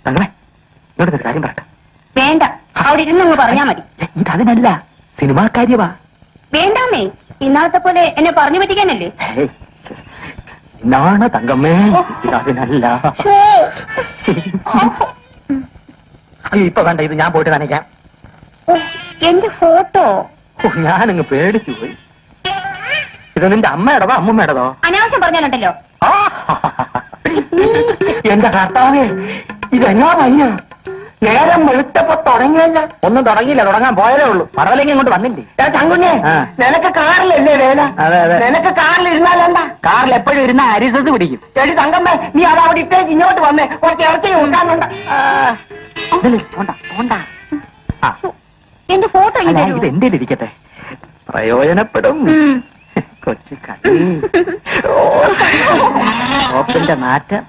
തങ്ങളെ ഇങ്ങോട്ടൊരു കാര്യം പറയട്ടെ. വേണ്ട, അവിടെ ഇരുന്നങ്ങ് പറഞ്ഞാ മതി. ഇതതിനല്ല, സിനിമാ കാര്യവാ. വേണ്ടാമേ, ഇന്നാളത്തെ പോലെ എന്നെ പറഞ്ഞു പറ്റിക്കാനല്ലേ? ഇന്നാണ് തങ്കമ്മേ, ഇതതിനല്ല. അയ്യോ ഇപ്പൊ വേണ്ട, ഇത് ഞാൻ പോയിട്ട് നനയ്ക്കാം. എന്റെ ഫോട്ടോ ഞാനങ്ങ് പേടിച്ചു പോയി. ഇത് നിന്റെ അമ്മയുടേതോ അമ്മൂമ്മയുടേതോ? അനാവശ്യം പറഞ്ഞാലുണ്ടല്ലോ. എന്റെ കർത്താവേ, ഇതെങ്ങാ വയ്യ. നേരം വെളുത്തപ്പോ തുടങ്ങിയല്ല. ഒന്നും തുടങ്ങിയില്ല, തുടങ്ങാൻ പോയതേ ഉള്ളൂ. പറവലെങ്കിൽ ഇങ്ങോട്ട് വന്നില്ലേ? ചങ്കുഞ്ഞെ, നിനക്ക് കാറിലല്ലേ വേല? അതെ അതെ. നിനക്ക് കാറിൽ ഇരുന്നാലെന്താ? കാറിൽ എപ്പോഴും ഇരുന്ന അരിസത്ത് പിടിക്കും. എടി തങ്കമ്മേ, നീ അത് അവിടെ ഇട്ടേക്ക് ഇങ്ങോട്ട് വന്നേ. കുറച്ച് ഇറച്ചി ഉണ്ടാകുന്നുണ്ട്. എന്റെ ഫോട്ടോ ഇത് എന്റെ ഇരിക്കട്ടെ, പ്രയോജനപ്പെടും. കൊച്ചു കളി ഓപ്പിന്റെ നാറ്റം.